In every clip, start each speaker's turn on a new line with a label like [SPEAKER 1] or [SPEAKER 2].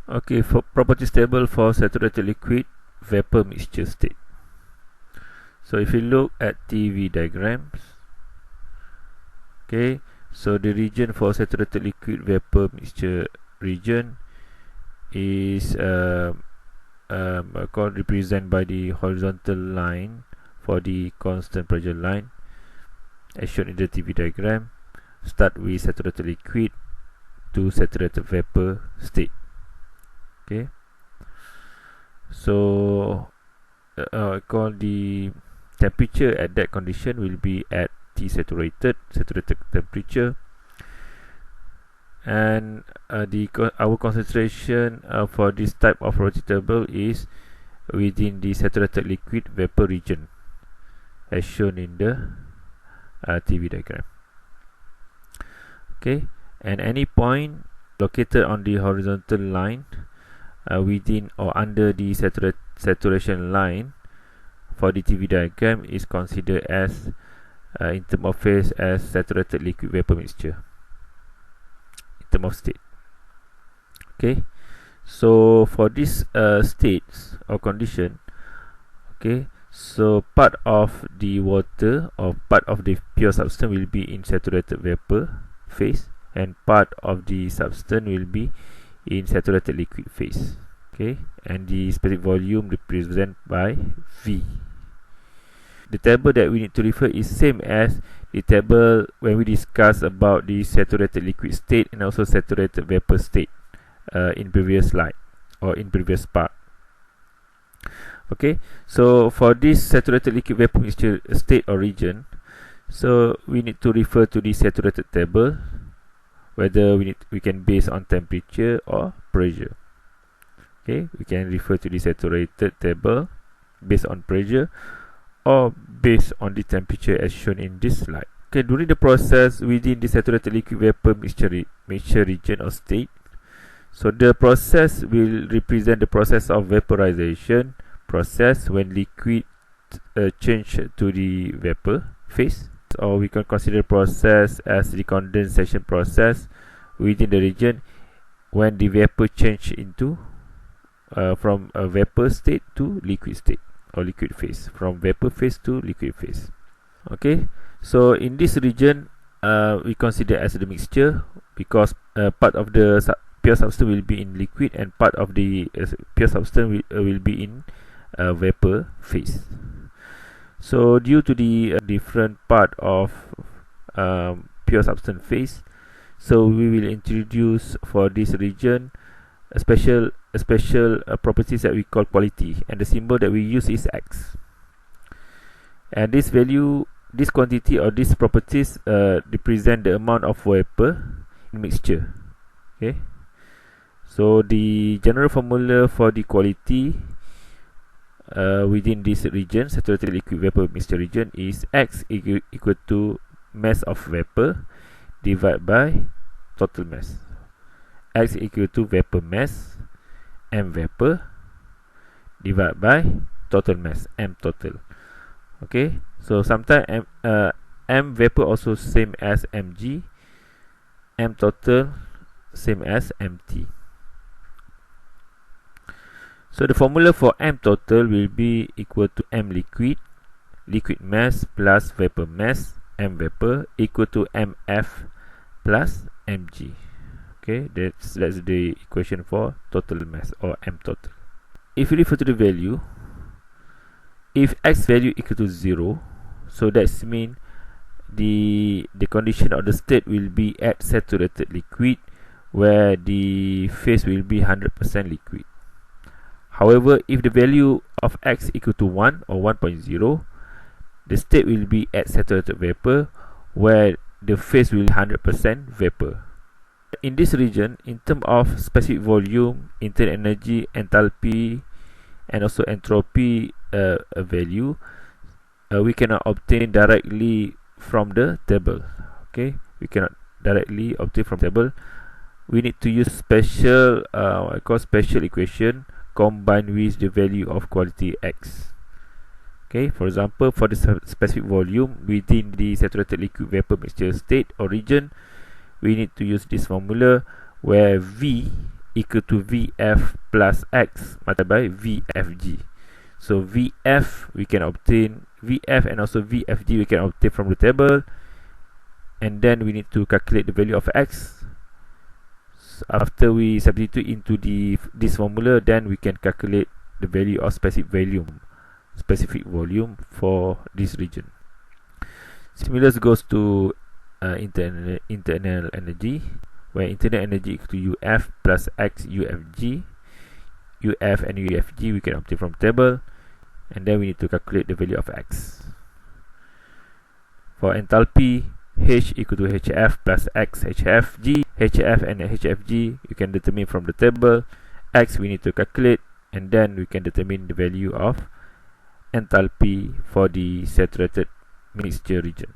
[SPEAKER 1] Okay, for properties table for saturated liquid vapor mixture state. So if you look at TV diagrams, okay, so the region for saturated liquid vapor mixture region is represented by the horizontal line for the constant pressure line as shown in the TV diagram. Start with saturated liquid to saturated vapor state. Okay, so call the temperature at that condition will be at T saturated temperature, and our concentration for this type of table is within the saturated liquid vapor region as shown in the TV diagram. Okay, and any point located on the horizontal line within or under the saturation line for the TV diagram is considered as in terms of phase as saturated liquid vapor mixture in terms of state. Okay, so for this states or condition, okay, so part of the water or part of the pure substance will be in saturated vapor phase, and part of the substance will be in saturated liquid phase. Okay, and the specific volume represented by V. The table that we need to refer is same as the table when we discuss about the saturated liquid state and also saturated vapor state in previous slide or in previous part. Okay, so for this saturated liquid vapor mixture state or region, so we need to refer to the saturated table, whether we can base on temperature or pressure. Okay, we can refer to the saturated table based on pressure or based on the temperature as shown in this slide. Okay, during the process within the saturated liquid vapor mixture region or state, so the process will represent the process of vaporization process when liquid change to the vapor phase, or we can consider process as the condensation process within the region when the vapor change into from a vapor state to liquid state or liquid phase, from vapor phase to liquid phase. Okay, so in this region we consider as the mixture because part of the pure substance will be in liquid and part of the pure substance will be in vapor phase. So due to the different part of pure substance phase, so we will introduce for this region a special properties that we call quality, and the symbol that we use is X. And this value, this quantity or these properties represent the amount of vapor in mixture. Okay, so the general formula for the quality within this region, saturated liquid vapor mixture region, is X equal to mass of vapor divided by total mass. X equal to vapor mass M vapor divided by total mass M total. Okay, so sometimes M vapor also same as mg, M total same as mt. So the formula for M total will be equal to M liquid mass plus vapor mass M vapor equal to mf plus mg. Okay, that's the equation for total mass or M total. If you refer to the value, if X value equal to 0, so that's mean the condition of the state will be at saturated liquid where the phase will be 100% liquid. However, if the value of X equal to 1 or 1.0, the state will be at saturated vapor where the phase will be 100% vapor. In this region, in terms of specific volume, internal energy, enthalpy, and also entropy value, we cannot obtain directly from the table. Okay, we cannot directly obtain from table. We need to use special what I call special equation combined with the value of quality X. Okay, for example, for the specific volume within the saturated liquid vapor mixture state or region, we need to use this formula where V equal to VF plus X multiplied by VFG. So VF we can obtain, VF and also VFG we can obtain from the table, and then we need to calculate the value of X. So after we substitute into this formula, then we can calculate the value of specific volume for this region. Similar goes to internal energy, where internal energy equal to UF plus X UFG. UF and UFG we can obtain from table, and then we need to calculate the value of X. For enthalpy, H equal to HF plus X HFG. HF and HFG you can determine from the table. X we need to calculate, and then we can determine the value of enthalpy for the saturated mixture region.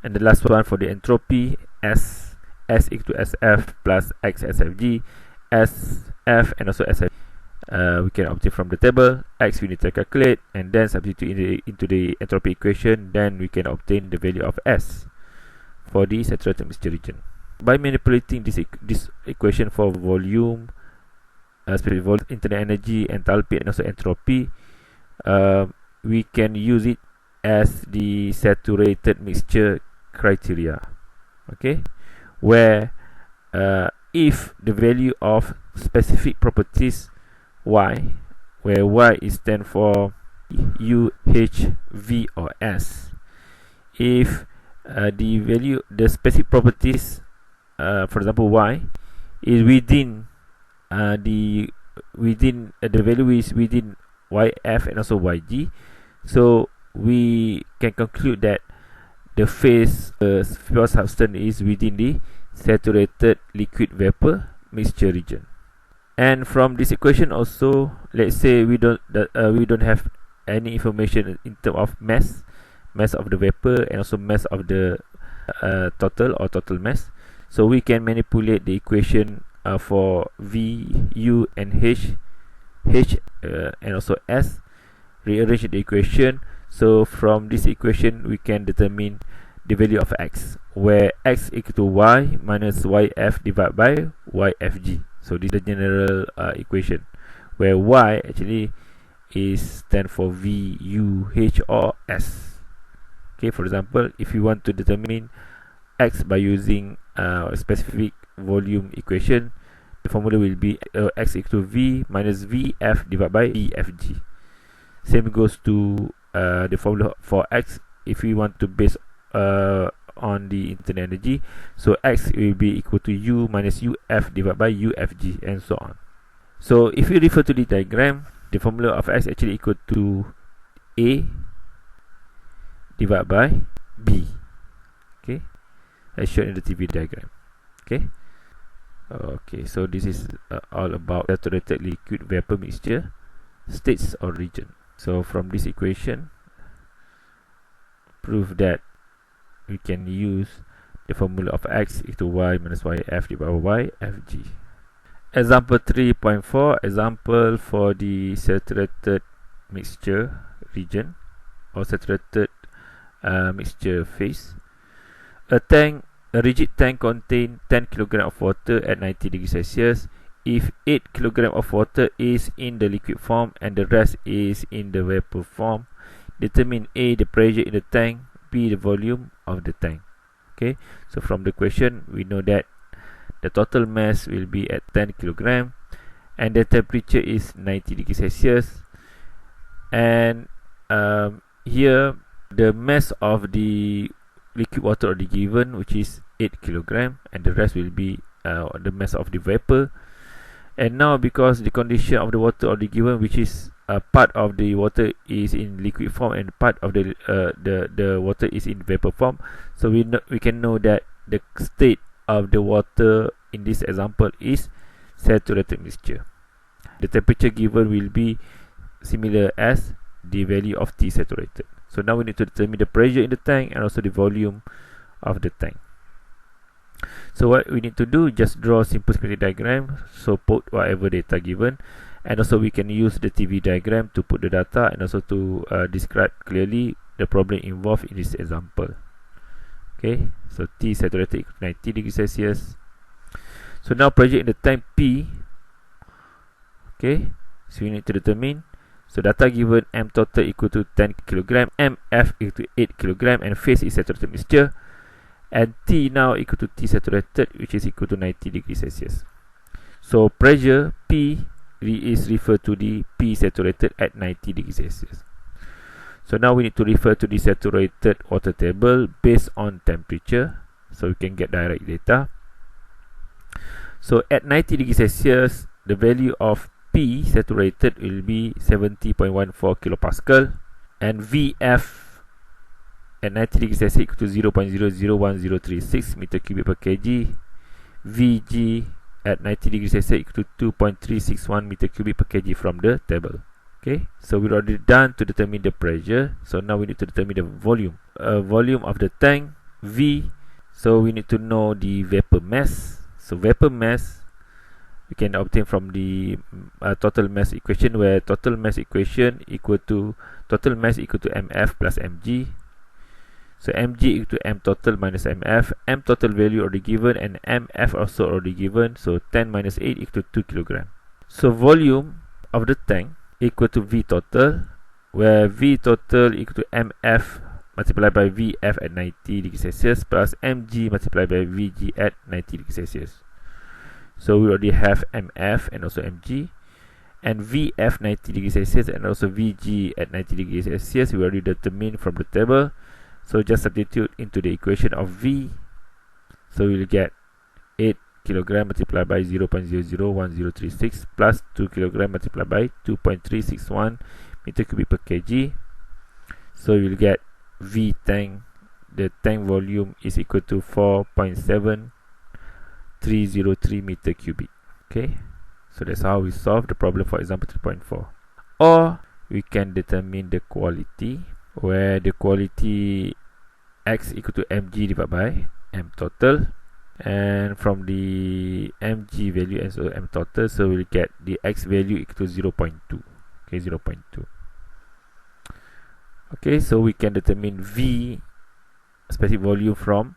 [SPEAKER 1] And the last one for the entropy, S equal to SF plus X SFG. SF and also SF we can obtain from the table. X we need to calculate, and then substitute into the entropy equation, then we can obtain the value of S for the saturated mixture region. By manipulating this equation for volume, internal energy, enthalpy and also entropy, we can use it as the saturated mixture criteria, okay, where if the value of specific properties Y, where Y is stand for U, H, V or S, if the specific properties, for example Y, is within the value is within YF and also YG, so we can conclude that the phase pure substance is within the saturated liquid vapor mixture region. And from this equation also, let's say we don't have any information in terms of mass of the vapor and also mass of the total mass, so we can manipulate the equation for V, U and H and also S, rearrange the equation. So from this equation we can determine the value of X, where X equal to Y minus YF divided by YFG. So this is the general equation, where Y actually is stand for V, U, H or S. Okay, for example, if you want to determine X by using a specific volume equation, the formula will be X equal to V minus VF divided by VFG. Same goes to the formula for X if we want to base on the internal energy, so X will be equal to U minus UF divided by UFG and so on. So if you refer to the diagram, the formula of X actually equal to A divided by B, okay, as shown in the TV diagram. Okay, so this is all about saturated liquid vapor mixture states or region. So from this equation, prove that we can use the formula of X equal to Y minus YF divided by YFG. Example 3.4, example for the saturated mixture region or saturated mixture phase. A rigid tank contains 10 kg of water at 90 degrees Celsius. If 8 kg of water is in the liquid form and the rest is in the vapor form, determine A, the pressure in the tank, B, the volume of the tank. Okay, so from the question we know that the total mass will be at 10 kg and the temperature is 90 degrees Celsius, and here the mass of the liquid water already given, which is 8 kg, and the rest will be the mass of the vapor. And now because the condition of the water already given, which is part of the water is in liquid form and part of the water is in vapor form, so we can know that the state of the water in this example is saturated mixture. The temperature given will be similar as the value of T saturated. So now we need to determine the pressure in the tank and also the volume of the tank. So what we need to do, just draw a simple schematic diagram, so put whatever data given, and also we can use the TV diagram to put the data and also to describe clearly the problem involved in this example. Okay, so T saturated 90 degrees Celsius. So now pressure in the tank P. Okay, so we need to determine. So data given M total equal to 10 kg, MF equal to 8 kg, and phase is saturated mixture, and T now equal to T saturated, which is equal to 90 degrees Celsius. So pressure P is referred to the P saturated at 90 degrees Celsius. So now we need to refer to the saturated water table based on temperature, so we can get direct data. So at 90 degrees Celsius, the value of P saturated will be 70.14 kilopascal, and VF at 90 degrees Celsius equal to 0.001036 meter cubic per kg. VG at 90 degrees Celsius equal to 2.361 meter cubic per kg from the table. Okay, so we're already done to determine the pressure. So now we need to determine the volume. Volume of the tank, V. So we need to know the vapor mass. So vapor mass we can obtain from the total mass equation, where total mass equation equal to MF plus mg. So mg equal to m total minus mf. M total value already given and mf also already given. So 10 minus 8 equal to 2 kg. So volume of the tank equal to V total, where V total equal to mf multiplied by Vf at 90 degrees Celsius plus mg multiplied by Vg at 90 degrees Celsius. So we already have mf and also mg, and Vf 90 degrees Celsius and also Vg at 90 degrees Celsius we already determined from the table. So just substitute into the equation of V. So we will get 8 kg multiplied by 0.001036 plus 2 kg multiplied by 2.361 meter cubic per kg. So we will get V tank, the tank volume is equal to 4.7303 meter cubic. Okay, so that's how we solve the problem for example 3.4. Or we can determine the quality, where the quality X equal to mg divided by m total, and from the mg value and so m total, so we'll get the X value equal to 0.2. Okay, 0.2. Okay, so we can determine V specific volume from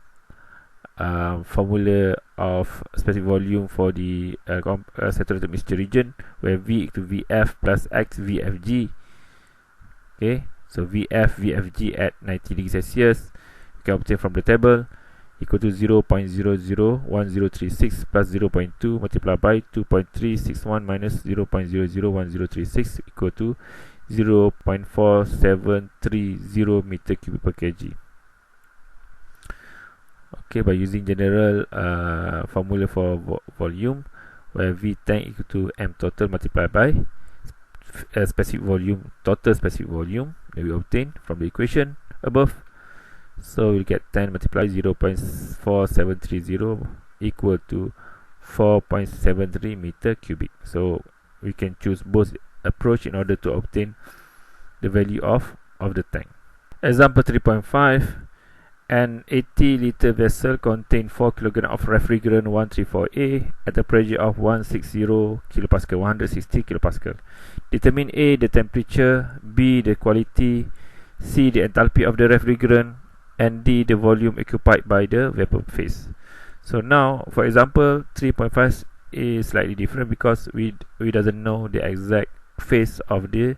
[SPEAKER 1] formula of specific volume for the saturated mixture region, where V equal to Vf plus X Vfg. Okay, so Vfg at 90 degrees Celsius we can obtain from the table, equal to 0.001036 plus 0.2 multiplied by 2.361 minus 0.001036 equal to 0.4730 meter cubic per kg. Okay, by using general formula for volume, where V tank equal to m total multiplied by specific volume, total specific volume that we obtain from the equation above. So we'll get 10 multiplied 0.4730 equal to 4.73 meter cubic. So we can choose both approach in order to obtain the value of the tank. Example 3.5. An 80 liter vessel contains 4 kg of refrigerant 134A at a pressure of 160 kilopascal, 160 kilopascal. Determine A, the temperature, B, the quality, C, the enthalpy of the refrigerant, and D, the volume occupied by the vapor phase. So now, for example, 3.5 is slightly different because we doesn't know the exact phase of the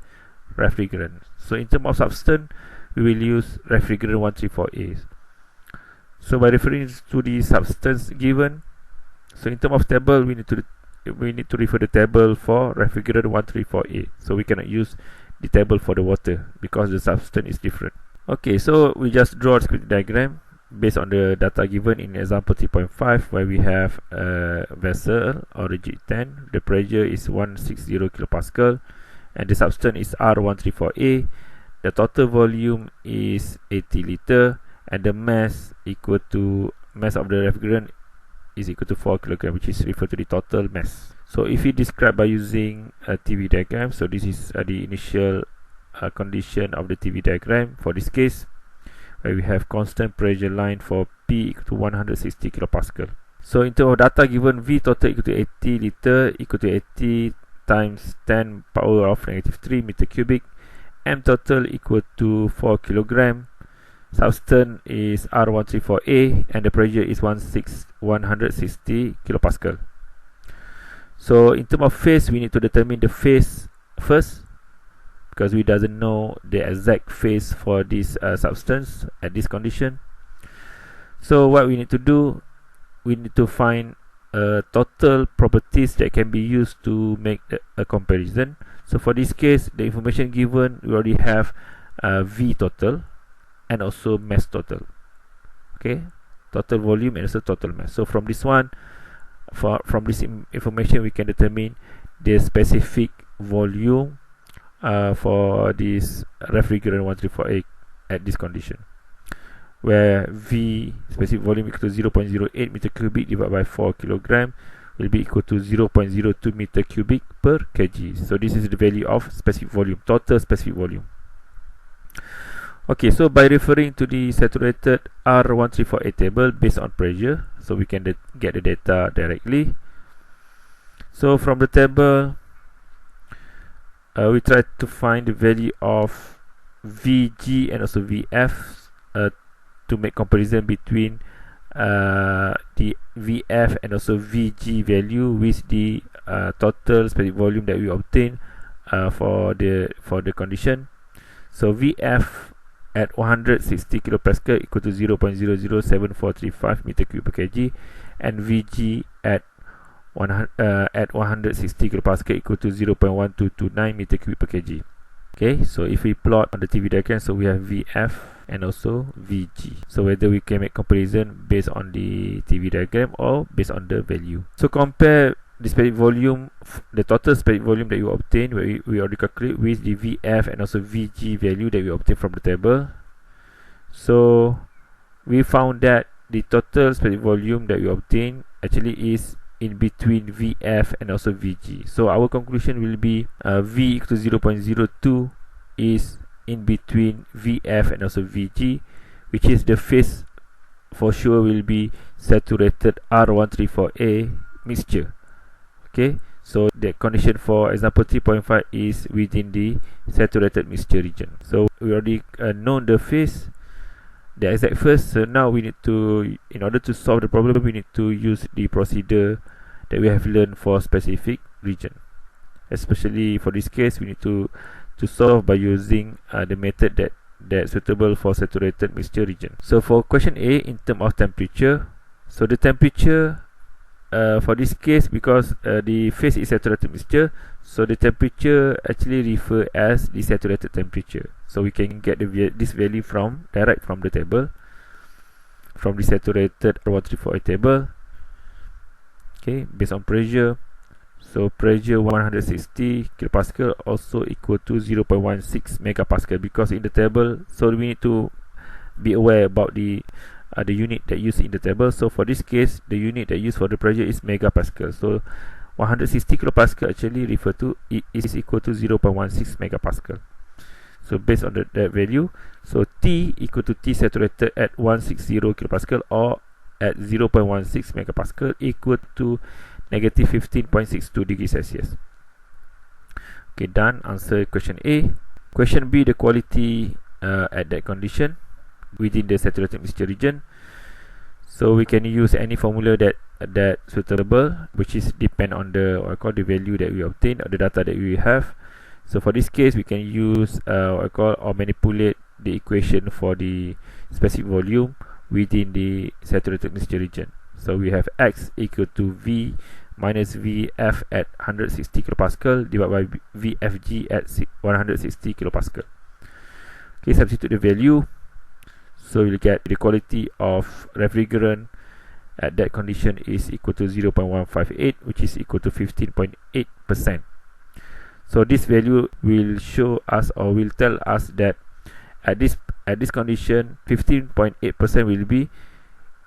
[SPEAKER 1] refrigerant. So in terms of substance, we will use refrigerant 134A. So by referring to the substance given, so in terms of table, we need to refer the table for refrigerant 134A. So we cannot use the table for the water because the substance is different. Okay, so we just draw a schematic diagram based on the data given in example 3.5, where we have a vessel or rigid tank. The pressure is 160 kilopascal and the substance is R134A. The total volume is 80 liter and the mass equal to mass of the refrigerant is equal to 4 kg, which is referred to the total mass. So if we describe by using a TV diagram, so this is the initial condition of the TV diagram for this case, where we have constant pressure line for P equal to 160 kilopascal. So in terms of data given, V total equal to 80 liter equal to 80 times 10 power of -3 meter cubic. M total equal to 4 kg. Substance is R134A and the pressure is 160 kilopascal. So in terms of phase, we need to determine the phase first, because we doesn't know the exact phase for this substance at this condition. So what we need to do, we need to find total properties that can be used to make a comparison. So for this case, the information given, we already have V total and also mass total. Okay, total volume and also total mass. So from this one, from this information, we can determine the specific volume for this refrigerant 134A at this condition, where V specific volume equal to 0.08 meter cubic divided by 4 kilogram will be equal to 0.02 meter cubic per kg. So this is the value of specific volume, total specific volume. Okay, so by referring to the saturated R134A table based on pressure, so we can get the data directly. So from the table, we try to find the value of Vg and also Vf to make comparison between the Vf and also Vg value with the total specific volume that we obtain for the condition. So Vf at 160 kilopascal equal to 0.007435 meter cube per kg, and Vg at 160 kilopascal equal to 0.1229 meter cube per kg. Okay, so if we plot on the TV diagram, so we have Vf and also Vg. So whether we can make comparison based on the TV diagram or based on the value. So compare the specific volume, the total specific volume that you obtain, where we already calculate, with the Vf and also Vg value that we obtain from the table. So we found that the total specific volume that we obtain actually is in between Vf and also Vg. So our conclusion will be V equal to 0.02 is in between Vf and also Vg, which is the phase for sure will be saturated R134A mixture. Okay, so the condition for example 3.5 is within the saturated mixture region. So we already know the phase, the exact phase. So now we need to, in order to solve the problem, we need to use the procedure that we have learned for specific region. Especially for this case, we need to solve by using the method that's suitable for saturated mixture region. So for question A, in terms of temperature, so the temperature for this case, because the phase is saturated mixture, so the temperature actually refer as the saturated temperature. So we can get this value direct from the table, from the saturated R134A table. Okay, based on pressure. So pressure 160 kilopascal also equal to 0.16 megapascal, because in the table, so we need to be aware about the unit that used in the table. So for this case, the unit that used for the pressure is megapascal. So 160 kilopascal actually refer to is equal to 0.16 megapascal. So based on that value, so T equal to T saturated at 160 kilopascal or at 0.16 megapascal equal to negative 15.62 degrees Celsius. Okay, done. Answer question A. Question B, the quality at that condition within the saturated mixture region. So we can use any formula that suitable, which is depend on the the value that we obtain or the data that we have. So for this case, we can use or manipulate the equation for the specific volume within the saturated mixture region. So we have X equal to V minus Vf at 160 kilopascal divided by Vfg at 160 kilopascal. Okay, substitute the value. So you'll get the quality of refrigerant at that condition is equal to 0.158, which is equal to 15.8%. So this value will show us, or will tell us, that at this condition 15.8% will be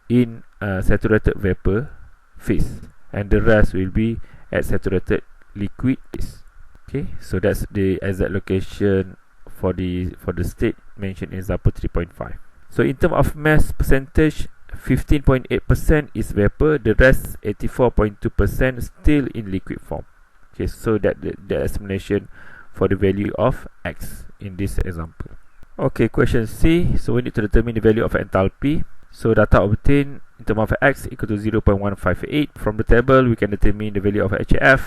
[SPEAKER 1] in saturated vapor phase, and the rest will be at saturated liquid phase. Okay, so that's the exact location for the state mentioned in example 3.5. So in terms of mass percentage, 15.8% is vapor, the rest 84.2% still in liquid form. Okay, so that the explanation for the value of X in this example. Okay, question C. So we need to determine the value of enthalpy. So data obtained in terms of X equal to 0.158. From the table, we can determine the value of HF.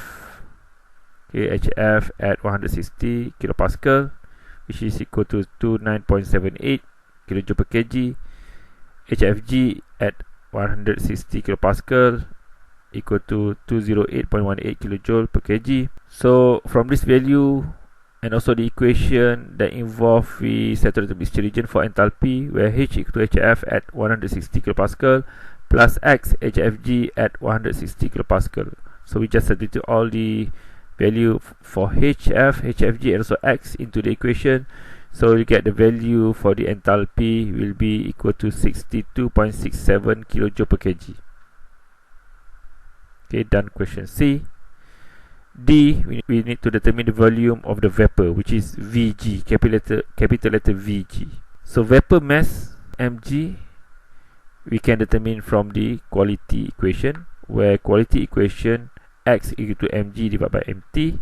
[SPEAKER 1] Okay, HF at 160 kilopascal, which is equal to 29.78 kilojoule per kg. HFG at 160 kilopascal equal to 208.18 kilojoule per kg. So from this value and also the equation that involve the saturated mixture region for enthalpy, where H equal to HF at 160 kilopascal plus X HFG at 160 kilopascal. So we just substitute all the value for HF, HFG and also X into the equation. So you get the value for the enthalpy will be equal to 62.67 kilojoule per kg. Okay, done question C. D, we need to determine the volume of the vapor, which is Vg, capital letter Vg. So vapor mass mg we can determine from the quality equation, where quality equation X equal to mg divided by mt.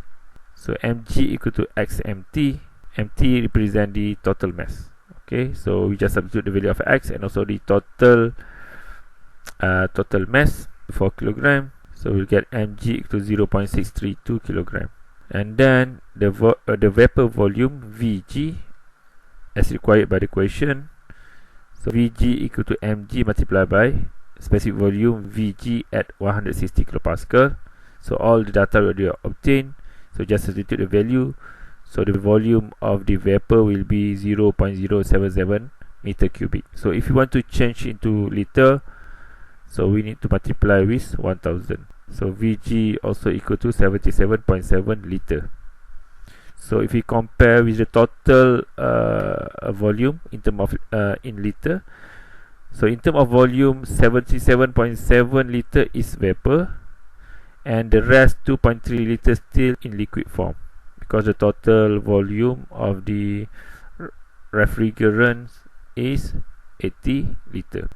[SPEAKER 1] So mg equal to x mt. Mt represent the total mass. Okay, so we just substitute the value of X and also the total mass for kilogram. So we'll get mg equal to 0.632 kilogram. And then the vapor volume Vg as required by the equation. So Vg equal to mg multiplied by specific volume Vg at 160 kilopascal. So all the data already obtained. So just substitute the value. So the volume of the vapor will be 0.077 meter cubic. So if you want to change into liter, so we need to multiply with 1000. So Vg also equal to 77.7 liter. So if we compare with the total volume in terms of in liter, so in terms of volume, 77.7 liter is vapor, and the rest 2.3 liters still in liquid form, because the total volume of the refrigerant is 80 liter.